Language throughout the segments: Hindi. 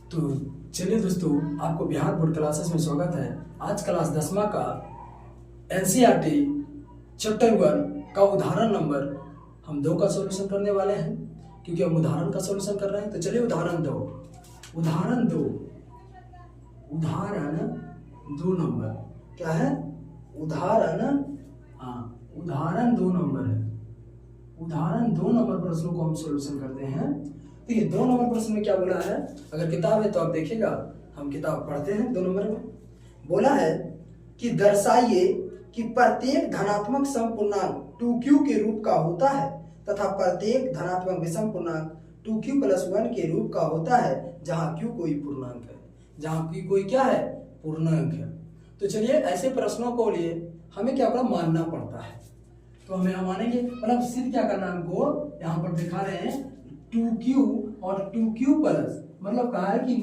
तो चलिए दोस्तों, आपको बिहार बोर्ड क्लासेस में स्वागत है। आज क्लास 10वां का एनसीईआरटी चैप्टर 1 का उदाहरण नंबर हम 2 का सॉल्यूशन करने वाले हैं, क्योंकि हम उदाहरण का सॉल्यूशन कर रहे हैं। तो चलिए उदाहरण 2 नंबर क्या है? उदाहरण 2 नंबर है। उदाहरण 2 नंबर प्रश्नों को हम सॉल्यूशन करते हैं। देखिए 2 नंबर प्रश्न में क्या बोला है, अगर किताब है तो आप देखिएगा, हम किताब पढ़ते हैं। 2 नंबर में बोला है कि दर्शाइए कि प्रत्येक धनात्मक सम पूर्णांक 2q के रूप का होता है तथा प्रत्येक धनात्मक विषम पूर्णांक 2q+1 के रूप का होता है, जहां q कोई पूर्णांक है। जहां q कोई क्या है? पूर्णांक है। तो चलिए ऐसे प्रश्नों को लिए हमें क्या मानना पड़ता है। तो हमें हम मानेंगे, मतलब सिद्ध क्या करना है हमको, यहाँ पर दिखा रहे हैं 2q और 2q प्लस, मतलब कहा है कि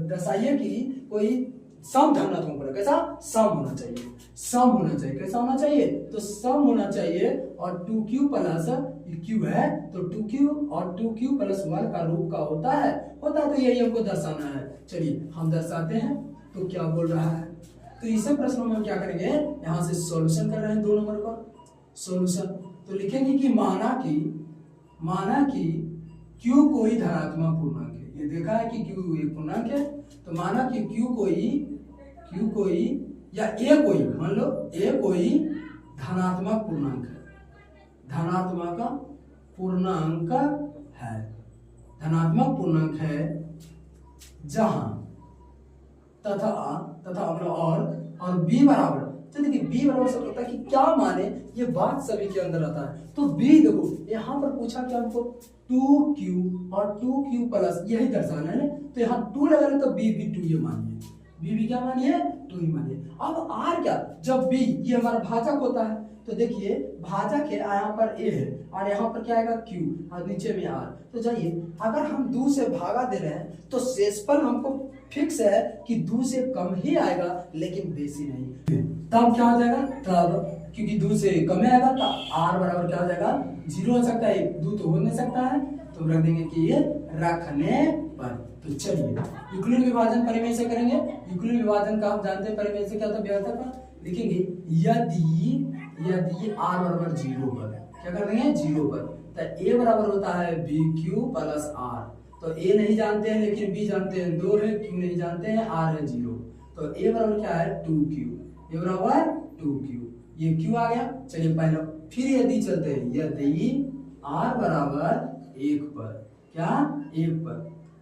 दर्शाइए कि कोई सम धनात्मक पूर्णांक, कैसा सम होना चाहिए। सम होना चाहिए, कैसा होना चाहिए? तो सम होना चाहिए। और 2q प्लस q है तो 2q और 2q+1 का रूप का होता है तो यही हमको दर्शाना है। चलिए हम दर्शाते हैं। तो क्या बोल रहा है, तो इसे प्रश्नों में हम क्या करेंगे, यहाँ से सॉल्यूशन कर रहे हैं 2 नंबर का सॉल्यूशन। तो लिखेंगे कि माना कि q कोई धनात्मक पूर्णांक है। ये देखा है कि q एक पूर्णांक है, तो माना कि q कोई या a कोई, मान लो a कोई धनात्मक पूर्णांक है। धनात्मक पूर्णांक है जहां तथा और b बराबर। तो देखिए b बराबर से होता है कि क्या माने, ये बात सभी के अंदर आता है। तो b देखो यहाँ पर पूछा कि हमको 2q और 2q प्लस यही दर्शाना है, तो यहाँ 2 लगा ले तो b भी 2 ये मानिए, b भी क्या मानिए? 2 ही मानिए। अब r क्या, जब b ये हमारा भाजक होता है, तो देखिए भाजक है, यहाँ पर a है और यहाँ पर क्या आएगा q और नीचे में r। तो जाइए, अगर हम 2 से भागा दे रहे हैं तो शेषफल हमको फिक्स है कि 2 से कम ही आएगा, लेकिन बेसी नहीं। तब क्या हो जाएगा, तब क्योंकि 2 से कम ही आएगा तो r बराबर क्या हो जाएगा? 0 हो सकता है, 2 तो हो नहीं सकता है, तो हम रख देंगे कि ये रखने पर। तो चलिए यूक्लिड विभाजन परिमेय से करेंगे। यूक्लिड विभाजन का हम जानते हैं, परिमेय से क्या होता है? व्यर्थक का। लिखेंगे यदि r बराबर 0 पर, क्या कर देंगे? 0 पर, तो a बराबर होता है bq+r। तो a नहीं जानते हैं लेकिन b जानते हैं, 2 है, q नहीं जानते हैं, r है 0। तो a बराबर क्या है? 2q। a बराबर 2q, ये q आ गया। चलिए पहले फिर यदि चलते हैं, यदि r बराबर 1 पर, क्या 1 पर,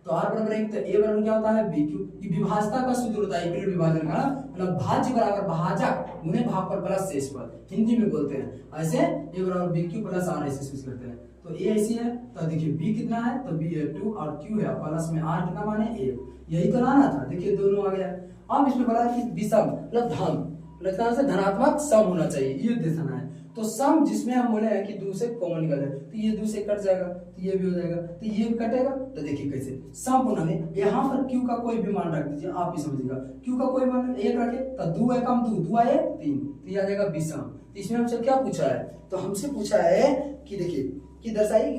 तो r बराबर 1, तो a बराबर क्या होता है? bq। ये विभाजता का सूत्र होता है यूक्लिड विभाजन का, मतलब भाज्य बराबर भाजक गुणे भाग पर प्लस शेषफल, हिंदी में बोलते हैं ऐसे। a बराबर bq+r ऐसे यूज करते हैं। तो a ऐसी है, तो देखिए b कितना है, तो b है 2 और q है प्लस में r कितना माने 1, यही तो लाना था। देखिए दोनों आ गया। अब इसमें बोला कि विषम मतलब धन से धनात्मक सम होना चाहिए, ये दिखाना है। तो सम जिसमें हम बोले हैं कि 2 से कॉमन निकल जाए, तो ये 2 से कट जाएगा, तो ये भी हो जाएगा, तो ये भी कटेगा। तो देखिए कैसे सम पूर्णांक है, यहाँ पर q का कोई भी मान रख दीजिए, आप ही समझिएगा। q का कोई मान 1 रखे तो 2 है कम 2 आए 3, तो ये आ जाएगा विषम। इसमें हमसे क्या पूछा है, तो हमसे पूछा है कि देखिए कि दर्शाइए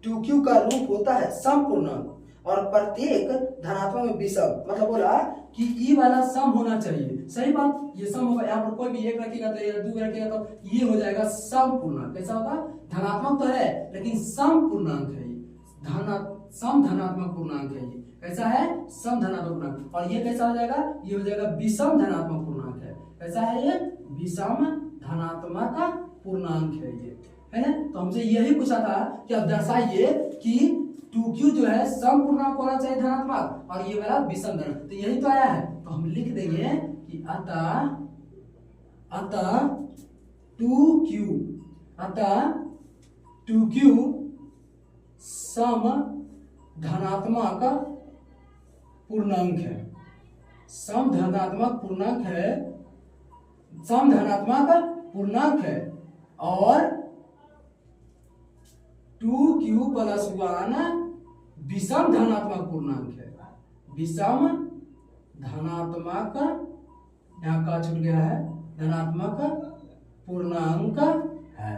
2q का रूप होता है सम पूर्णांक और प्रत्येक धनात्मक में विषम, मतलब बोला कि ई वाला सम होना चाहिए। सही बात, ये सम होगा। यहाँ पर कोई भी 1 रखेगा तो या 2 रखेगा तो ये हो जाएगा सम पूर्णांक। कैसा होगा? धनात्मक तो है लेकिन सम पूर्णांक है, सम धनात्मक पूर्णांक है। ये कैसा है? सम धनात्मक पूर्णांक। और ये कैसा हो जाएगा? ये हो जाएगा विषम धनात्मक पूर्णांक है। कैसा है ये? विषम धनात्मक पूर्णांक है ये, है ना। तो हमसे यही पूछा था कि अब दर्शाइए कि 2q जो है सम पूर्णांक होना चाहिए धनात्मक और ये वाला विषम धनात्मक, तो यही तो आया है। तो हम लिख देंगे कि अतः 2q सम धनात्मक पूर्णांक है। सम धनात्मक पूर्णांक है और 2q+1 विषम धनात्मक पूर्णांक है। विषम धनात्मक, यहाँ का छूट गया है, धनात्मक पूर्णांक है।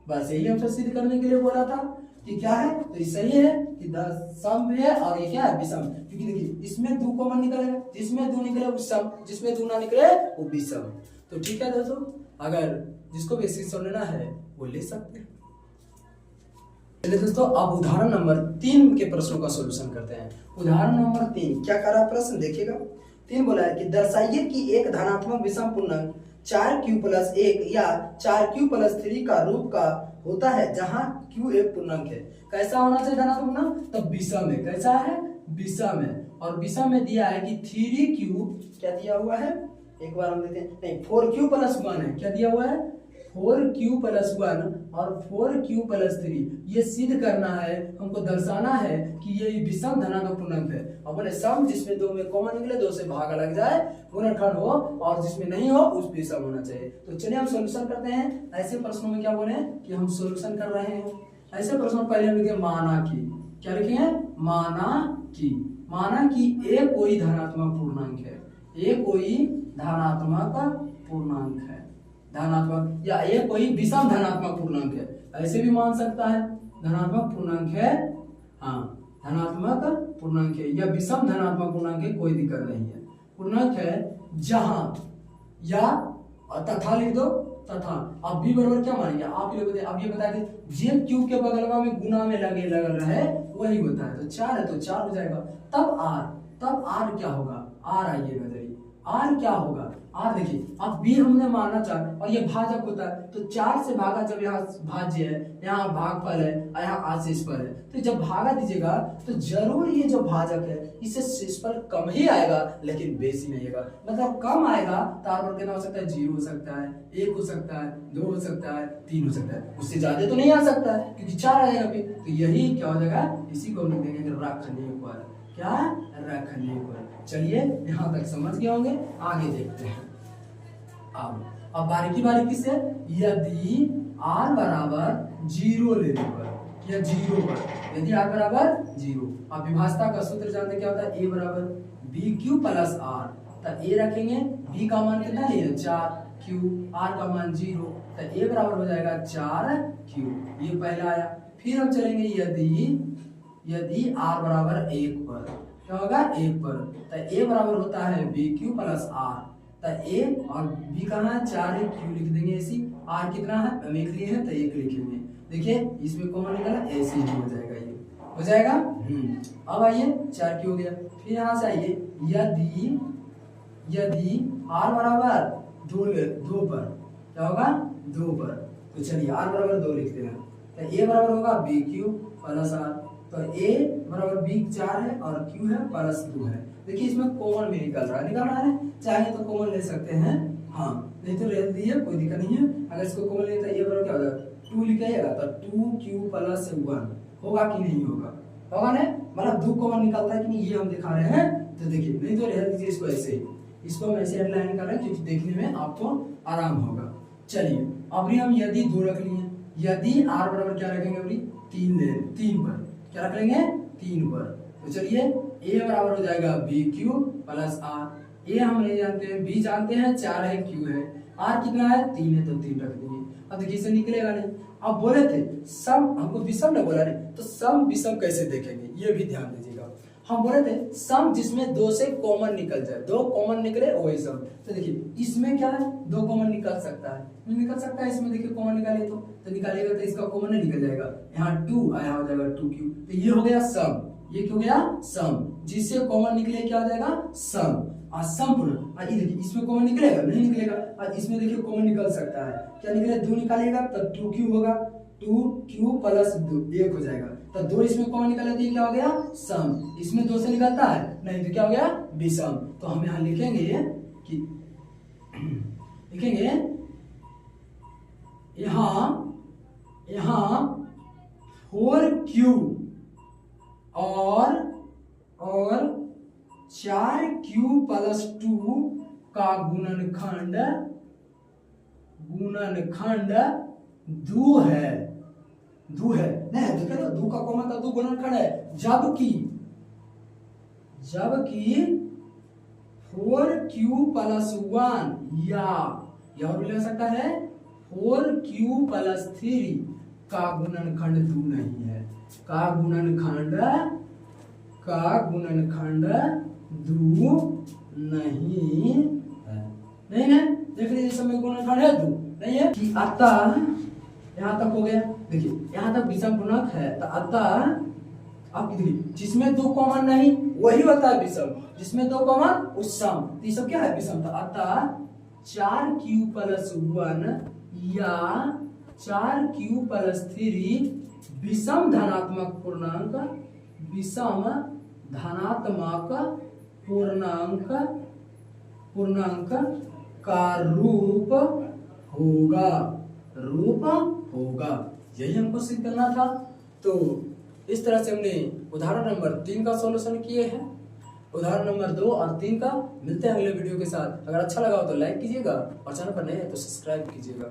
बस यही हमसे सिद्ध करने के लिए बोला था। कि क्या है, तो ये सही है कि सम है और ये क्या है विषम, क्योंकि देखिए इसमें 2 कॉमन निकलेगा, जिसमें 2 निकले वो सम, जिसमें 2 ना निकले वो विषम। तो ठीक है दोस्तों, अगर जिसको भी स्क्रीनशॉट लेना है वो ले सकते हैं। चलिए दोस्तों, अब उदाहरण नंबर 3 के प्रश्नों का सॉल्यूशन करते हैं। उदाहरण नंबर 3 क्या कर रहा प्रश्न देखिएगा। 3 बोला है कि दर्शाइए कि एक धनात्मक विषम पूर्णांक 4q+1 या 4q+3 का रूप का होता है जहां q एक पूर्णांक है। कैसा होना चाहिए धनात्मक पूर्णांक, तो विषम है। कैसा है, विषम है। और विषम में दिया है कि 3q क्या दिया हुआ है, एक बार हम देते हैं, नहीं 4q+1 है। क्या दिया हुआ है, 4q+1 और 4q+3। ये सिद्ध करना है, हमको दर्शाना है कि ये विषम धनात्मक पूर्णांक है। अब बोले सम जिसमें 2 में कॉमन निकले, 2 से भागा लग जाए, गुणनखंड हो, और जिसमें नहीं हो उस विषम होना चाहिए। तो चलिए हम सॉल्यूशन करते हैं। ऐसे प्रश्नों में क्या बोले कि हम सॉल्यूशन कर रहे हैं। ऐसे प्रश्नों पहले हम लिखे माना कि, क्या लिखे हैं, माना कि ए कोई धनात्मक पूर्णांक है, ए कोई धनात्मक पूर्णांक है, धनात्मक, या ये कोई विषम धनात्मक पूर्णांक है, ऐसे भी मान सकता है। धनात्मक पूर्णांक है, हाँ धनात्मक पूर्णांक है या विषम धनात्मक पूर्णांक है, कोई दिक्कत नहीं है। पूर्णांक है जहां, या तथा लिख दो, तथा। अब बी बराबर क्या मानेंगे आप ही लोग बताइए। अब ये बता दें जे क्यू के बगलवा में गुना में लगे लगल रहे वही होता है, तो 4 है तो 4 हो जाएगा। तब आर क्या होगा, आर आइएगा जरिए, आर क्या होगा, आर देखिए अब बी हमने माना 4 और ये भाजक होता है, तो 4 से भागा, जब यहाँ भाज्य है, यहाँ भागफल है, यहाँ आशीषफल है, तो जब भागा दीजिएगा तो जरूर ये जो भाजक है इससे शेषफल कम ही आएगा, लेकिन बेसी नहीं आएगा। मतलब कम आएगा तो आर पर कितना हो सकता है, 0 हो सकता है, 1 हो सकता है, 2 हो सकता है, 3 हो सकता है, उससे ज्यादा तो नहीं आ सकता है क्योंकि 4 आ जाएगा फिर। तो यही क्या हो जाएगा, इसी को हम लिख देंगे रखने पर, क्या रखने पर। चलिए यहाँ तक समझ गए होंगे, आगे देखते हैं। अब बारीकी से, यदि r बराबर 0 लेने पर या 0 पर, यदि r बराबर 0, अब विभाजता का सूत्र जानते क्या होता है, a बराबर bq+r, तो a रखेंगे, b का मान कितना लिया 4, q, r का मान 0, तो a बराबर हो जाएगा 4q। ये पहला आया। फिर हम चलेंगे यदि r बराबर 1 पर, क्या होगा 1 पर, तो a बराबर होता है bq+r, तो a और b कहाँ है, 4 है, q लिख देंगे ऐसी, r कितना है हम 1 लिए हैं तो 1 लिखेंगे। देखिए इसमें कॉमन निकला, ऐसे ही हो जाएगा, ये हो जाएगा। अब आइए 4q हो गया। फिर यहाँ से आइए यदि r बराबर 2 पर, क्या होगा 2 पर, तो चलिए r बराबर 2 लिखते हैं, तो a बराबर होगा bq+r, तो a बराबर b 4 है और q है +2 है। देखिए इसमें कॉमन भी निकल रहा है, चाहे तो कॉमन ले सकते हैं, हाँ नहीं तो रहने दीजिए, कोई दिक्कत नहीं है। अगर इसको कॉमन लेते हैं, ये बराबर क्या होगा 2 लिखिएगा, तो 2q+1 होगा कि नहीं होगा, होगा ना, मतलब 2 कॉमन निकलता है कि नहीं, ये हम दिखा रहे हैं। तो देखिए नहीं तो रहने दीजिए इसको ऐसे ही, इसको हम ऐसे हेडलाइन कर रहे हैं क्योंकि देखने में आपको आराम होगा। चलिए अभी हम यदि 2 रख लिए, यदि r बराबर क्या रखेंगे अभी 3 पर, क्या रख लेंगे 3 पर, तो चलिए a बराबर हो जाएगा bq+r। a हम नहीं जानते हैं, b जानते हैं 4 है, q है, r कितना है 3 है, तो 3 रख देंगे। अब देखिए इसे निकलेगा नहीं। अब बोले थे सम, हमको विषम न बोला नहीं, तो सम विषम कैसे देखेंगे ये भी ध्यान दीजिएगा। हम बोले थे सम जिसमें 2 से कॉमन निकल जाए, 2 कॉमन निकले वही सम। तो देखिए इसमें क्या है 2 कॉमन निकल सकता है, इसमें देखिए कॉमन निकालिए तो निकालिएगा तो इसका कॉमन नहीं निकल जाएगा, यहाँ 2 आया हो जाएगा 2q, तो ये हो गया सम, ये क्या हो गया सम, जिससे कॉमन निकले क्या हो जाएगा सम। संपूर्ण देखिए इसमें कॉमन निकलेगा नहीं निकलेगा, और इसमें देखिए कॉमन निकल सकता है, क्या निकले 2 निकालिएगा तो 2q होगा, 2q+1 हो जाएगा, तो 2 इसमें कॉमन निकला तो क्या हो गया सम, इसमें 2 से निकलता है नहीं तो क्या हो गया विषम। तो हम यहाँ लिखेंगे कि यहाँ 4q और 4q+2 का गुणनखंड 2 है, नहीं देखिए ना 2 का कॉमन का 2 गुणनखंड है, जबकि 4q+1 या और ले सकता है 4q+3 का गुणनखंड 2 नहीं है, का गुणनखंड 2 नहीं है, नहीं है। देख लीजिए इसमें गुणनखंड है 2 नहीं है कि अतः यहाँ तक हो गया। देखिए यहाँ तक विषम गुणक है, तो अतः आप देखिए जिसमें 2 कॉमन नहीं वही होता है विषम, जिसमें 2 कॉमन वो सम, तो ये सब क्या है विषम। तो अतः 4q+1 या 4q+3 विषम धनात्मक पूर्णांक, विषम धनात्मक पूर्णांक का रूप होगा। यही हमको सिद्ध करना था। तो इस तरह से हमने उदाहरण नंबर 3 का सॉल्यूशन किए हैं। उदाहरण नंबर 2 और 3 का मिलते हैं अगले वीडियो के साथ। अगर अच्छा लगा हो तो लाइक कीजिएगा और चैनल पर नए हैं तो सब्सक्राइब कीजिएगा।